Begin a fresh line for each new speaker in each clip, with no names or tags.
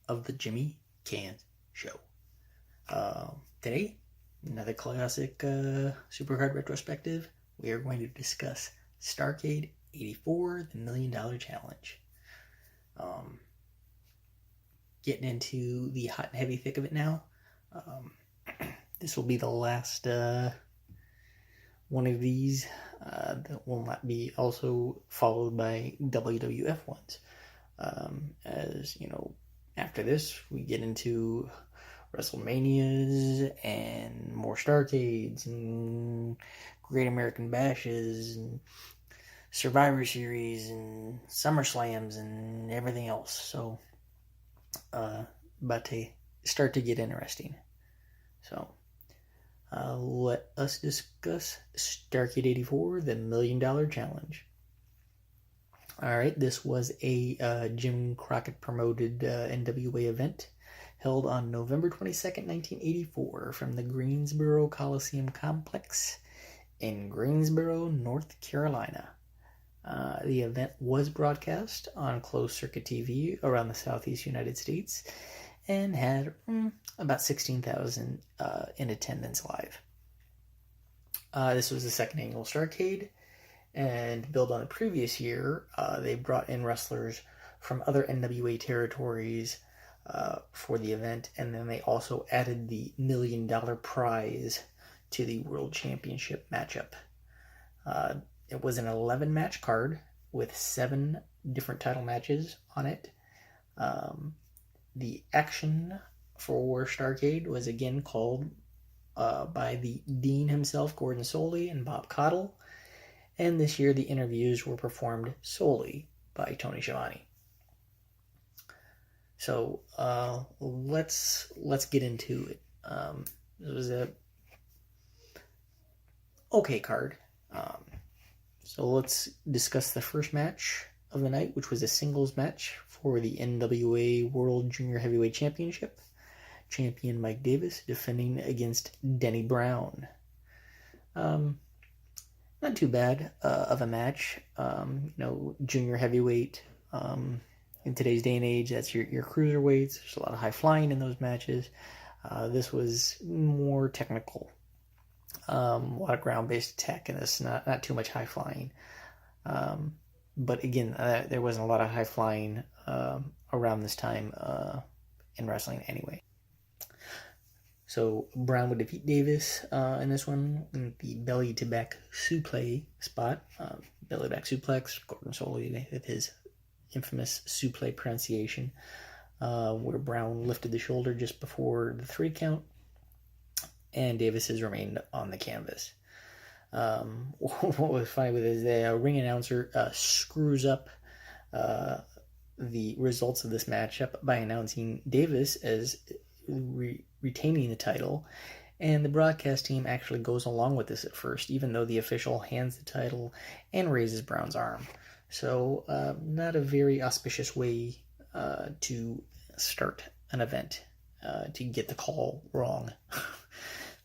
of the Jimmy Canz Show. Today, another classic Supercard retrospective. We are going to discuss Starrcade 84, the $1 Million Challenge. Getting into the hot and heavy thick of it now. This will be the last one of these that will not be also followed by WWF ones. As you know, after this we get into WrestleManias and more Starrcades and Great American Bashes and Survivor Series and SummerSlams and everything else. So about to start to get interesting. So let us discuss Starrcade 84, the $1 Million Challenge. Alright, this was a Jim Crockett promoted NWA event held on November 22nd, 1984 from the Greensboro Coliseum Complex in Greensboro, North Carolina. The event was broadcast on closed circuit TV around the southeast United States and had about 16,000 in attendance live. This was the second annual Starrcade, and built on the previous year, they brought in wrestlers from other NWA territories for the event, and then they also added the $1 million prize to the World Championship matchup. It was an 11-match card with 7 different title matches on it. The action for Starrcade was again called by the Dean himself, Gordon Soley, and Bob Caudle. And this year the interviews were performed solely by Tony Schiavone. So let's get into it. It was a okay card. So let's discuss the first match of the night, which was a singles match for the NWA World Junior Heavyweight Championship. Champion Mike Davis defending against Denny Brown. Not too bad of a match. Junior heavyweight. In today's day and age, that's your cruiserweights. There's a lot of high flying in those matches. This was more technical. A lot of ground-based attack in this, not too much high flying. But again, there wasn't a lot of high flying around this time in wrestling anyway. So Brown would defeat Davis in this one in the belly to back suplex spot. Belly to back suplex, Gordon Soley with his infamous suplex pronunciation, where Brown lifted the shoulder just before the 3 count, and Davis has remained on the canvas. What was funny with it is the ring announcer screws up the results of this matchup by announcing Davis as retaining the title, and the broadcast team actually goes along with this at first, even though the official hands the title and raises Brown's arm. So not a very auspicious way to start an event, to get the call wrong.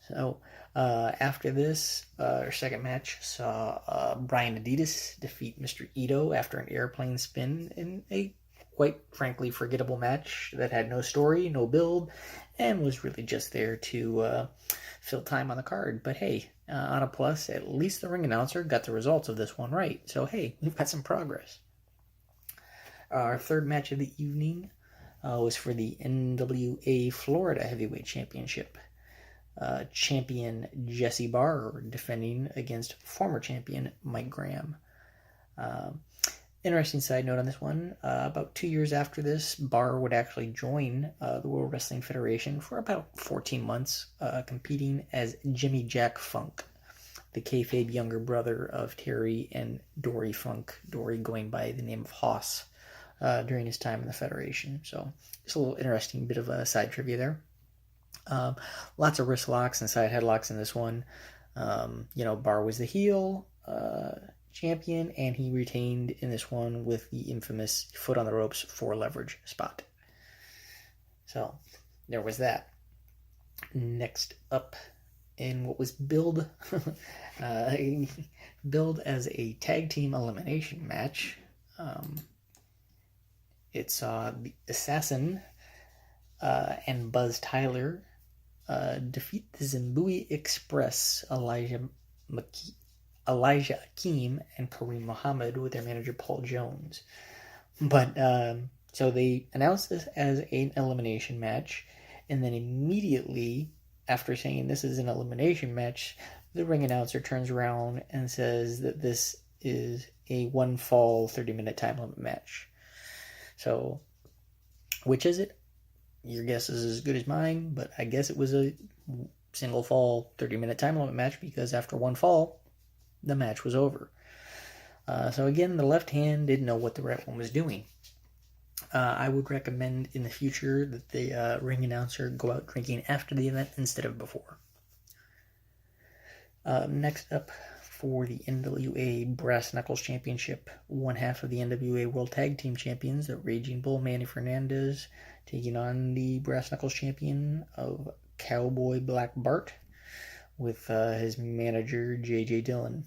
So after this, our second match saw Brian Adidas defeat Mr. Ito after an airplane spin in a quite frankly forgettable match that had no story, no build, and was really just there to fill time on the card. But hey, on a plus, at least the ring announcer got the results of this one right. So hey, we've got some progress. Our third match of the evening was for the NWA Florida Heavyweight Championship. Champion Jesse Barr defending against former champion Mike Graham. Interesting side note on this one, about 2 years after this, Barr would actually join the World Wrestling Federation for about 14 months, competing as Jimmy Jack Funk, the kayfabe younger brother of Terry and Dory Funk, Dory going by the name of Hoss, during his time in the Federation. So just a little interesting bit of a side trivia there. Lots of wrist locks and side headlocks in this one. Barr was the heel champion, and he retained in this one with the infamous foot on the ropes for leverage spot. So there was that. Next up, in what was billed as a tag team elimination match, it saw the Assassin and Buzz Tyler defeat the Zimbabwe Express, Elijah Akeem, and Kareem Muhammad with their manager Paul Jones. But so they announced this as an elimination match, and then immediately after saying this is an elimination match, the ring announcer turns around and says that this is a one fall 30-minute time limit match. So, which is it? Your guess is as good as mine, but I guess it was a single fall 30-minute time limit match because after one fall, the match was over. So again, the left hand didn't know what the right one was doing. I would recommend in the future that the ring announcer go out drinking after the event instead of before. Next up for the NWA Brass Knuckles Championship, one half of the NWA World Tag Team Champions, the Raging Bull Manny Fernandez, taking on the Brass Knuckles Champion of Cowboy Black Bart with his manager J.J. Dillon.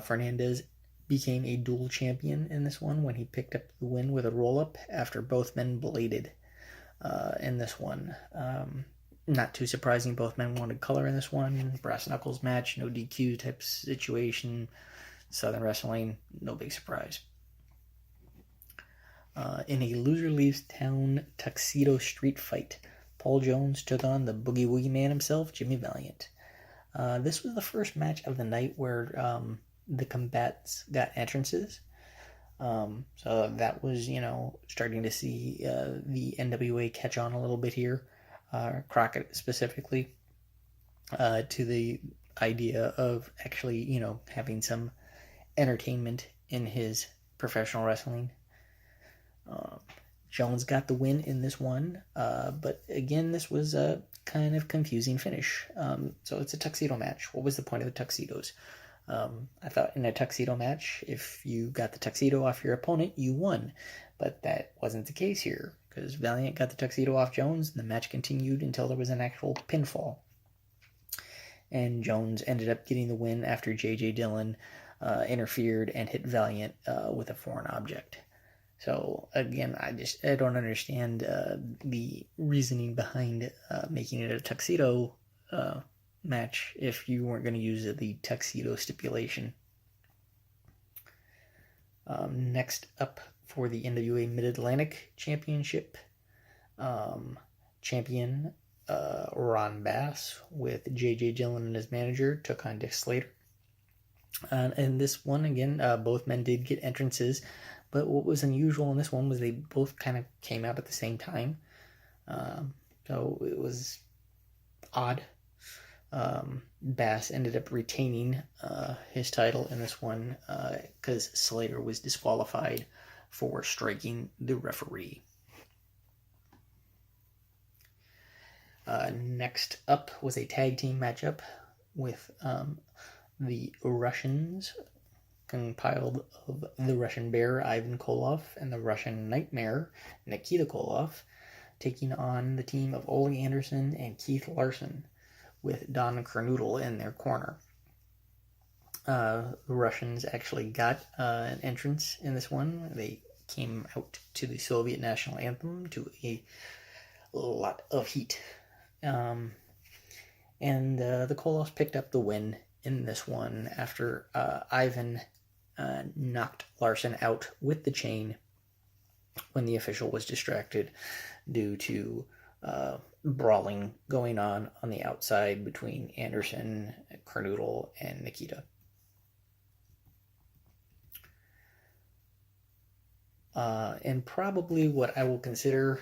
Fernandez became a dual champion in this one when he picked up the win with a roll-up after both men bladed in this one. Not too surprising, both men wanted color in this one. Brass Knuckles match, no DQ type situation. Southern Wrestling, no big surprise. In a loser leaves town tuxedo street fight, Paul Jones took on the Boogie Woogie Man himself, Jimmy Valiant. This was the first match of the night where the combatants got entrances. So that was, starting to see the NWA catch on a little bit here. Crockett specifically, to the idea of actually, having some entertainment in his professional wrestling. Jones got the win in this one, but again, this was a kind of confusing finish. So it's a tuxedo match. What was the point of the tuxedos? I thought in a tuxedo match, if you got the tuxedo off your opponent, you won. But that wasn't the case here, because Valiant got the tuxedo off Jones, and the match continued until there was an actual pinfall. And Jones ended up getting the win after J.J. Dillon interfered and hit Valiant with a foreign object. So, again, I don't understand the reasoning behind making it a tuxedo match if you weren't going to use the tuxedo stipulation. Next up for the NWA Mid-Atlantic Championship, champion Ron Bass with J.J. Dillon and his manager took on Dick Slater. And this one, again, both men did get entrances, but what was unusual in this one was they both kind of came out at the same time. So it was odd. Bass ended up retaining his title in this one because Slater was disqualified for striking the referee. Next up was a tag team matchup with the Russians, compiled of the Russian Bear, Ivan Koloff, and the Russian Nightmare, Nikita Koloff, taking on the team of Ole Anderson and Keith Larson, with Don Kernoodle in their corner. The Russians actually got an entrance in this one. They came out to the Soviet national anthem to a lot of heat. And the Koloffs picked up the win in this one after Ivan knocked Larson out with the chain when the official was distracted due to brawling going on the outside between Anderson, Kernoodle, and Nikita. And probably what I will consider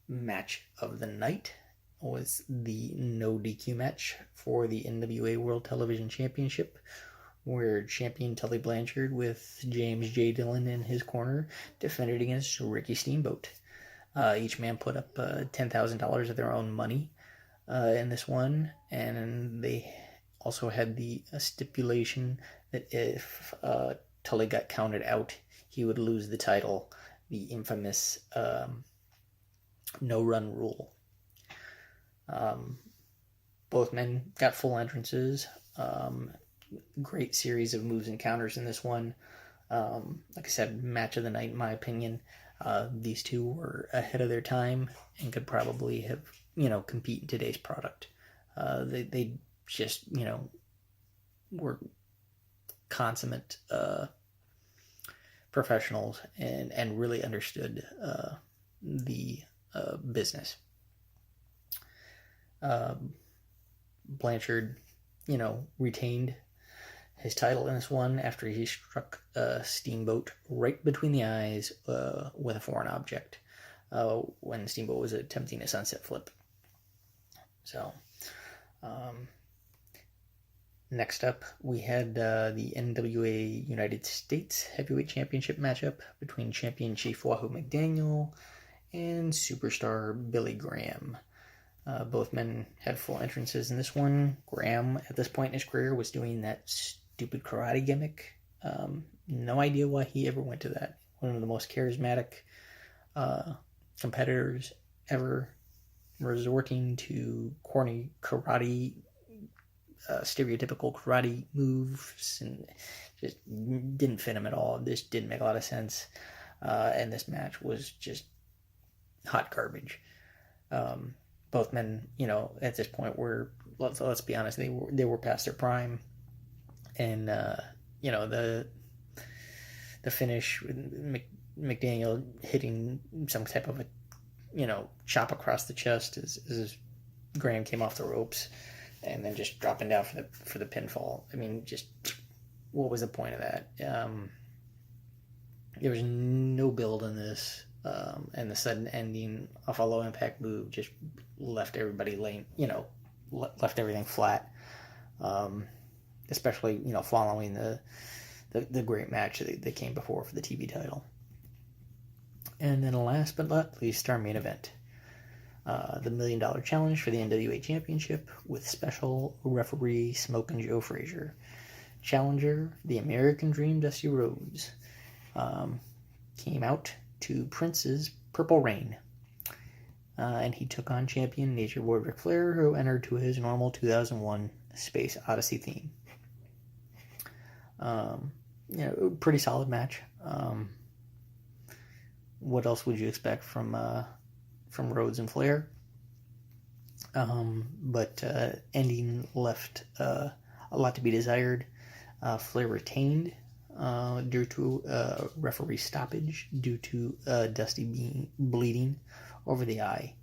match of the night was the no DQ match for the NWA World Television Championship, where champion Tully Blanchard with James J. Dillon in his corner defended against Ricky Steamboat. Each man put up $10,000 of their own money in this one, and they also had the stipulation that if Tully got counted out, he would lose the title, the infamous no-run rule. Both men got full entrances. Great series of moves and counters in this one. Like I said, match of the night in my opinion. These two were ahead of their time and could probably have, compete in today's product. They just, were consummate professionals and really understood the business. Blanchard, retained his title in this one after he struck Steamboat right between the eyes with a foreign object when Steamboat was attempting a sunset flip. So, next up, we had the NWA United States Heavyweight Championship matchup between champion Chief Wahoo McDaniel and superstar Billy Graham. Both men had full entrances in this one. Graham, at this point in his career, was doing that stupid karate gimmick. No idea why he ever went to that. One of the most charismatic competitors ever, resorting to corny karate, stereotypical karate moves, and just didn't fit him at all. This didn't make a lot of sense. And this match was just hot garbage. Both men, at this point were, let's be honest, they were past their prime, and the finish with McDaniel hitting some type of a chop across the chest as Graham came off the ropes, and then just dropping down for the pinfall. I mean, just what was the point of that? There was no build in this. And the sudden ending of a low impact move just left everybody laying, left everything flat. Especially, following the great match that came before for the TV title. And then last but not least, our main event. The $1 Million Challenge for the NWA Championship with special referee Smokin' Joe Frazier. Challenger, the American Dream Dusty Rhodes, came out to Prince's Purple Rain. And he took on champion Nature Boy Ric Flair, who entered to his normal 2001 Space Odyssey theme. Pretty solid match. What else would you expect from Rhodes and Flair? But ending left a lot to be desired. Flair retained due to referee stoppage due to Dusty bleeding over the eye.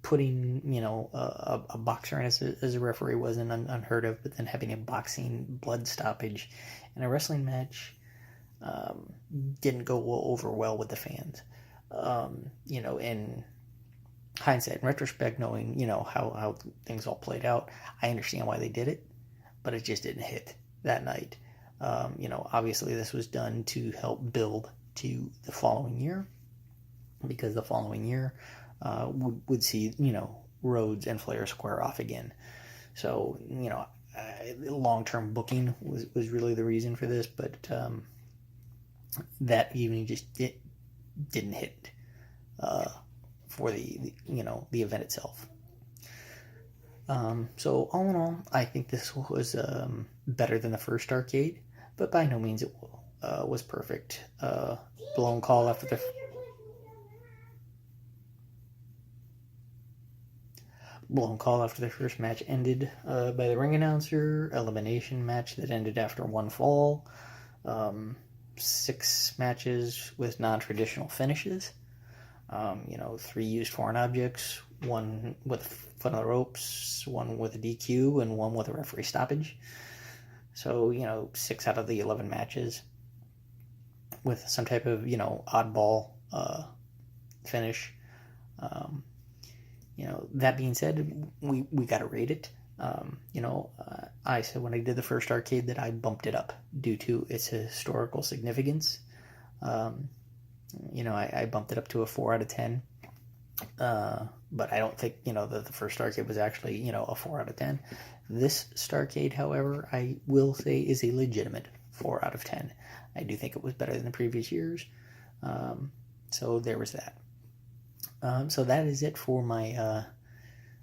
Putting a boxer in as a referee wasn't unheard of, but then having a boxing blood stoppage in a wrestling match didn't go over well with the fans. In hindsight, in retrospect, knowing how things all played out, I understand why they did it, but it just didn't hit that night. Obviously this was done to help build to the following year, because the following year would see, Rhodes and Flair square off again. So, long-term booking was really the reason for this, but that evening just didn't hit for the event itself. So all in all, I think this was better than the first Starrcade, but by no means it was perfect. Blown call after the first match ended by the ring announcer. Elimination match that ended after one fall. 6 matches with non-traditional finishes. 3 used foreign objects, 1 with foot on the ropes, 1 with a DQ, and 1 with a referee stoppage. So, 6 out of the 11 matches with some type of, oddball finish. That being said, we got to rate it. I said when I did the first Starrcade that I bumped it up due to its historical significance. I bumped it up to a 4 out of 10. But I don't think, the first Starrcade was actually, a 4 out of 10. This Starrcade, however, I will say is a legitimate 4 out of 10. I do think it was better than the previous years. So there was that. So that is it for my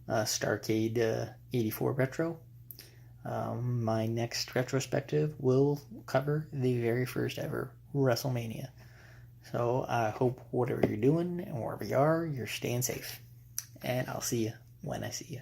Starrcade 84 Retro. My next retrospective will cover the very first ever WrestleMania. So I hope whatever you're doing and wherever you are, you're staying safe. And I'll see you when I see you.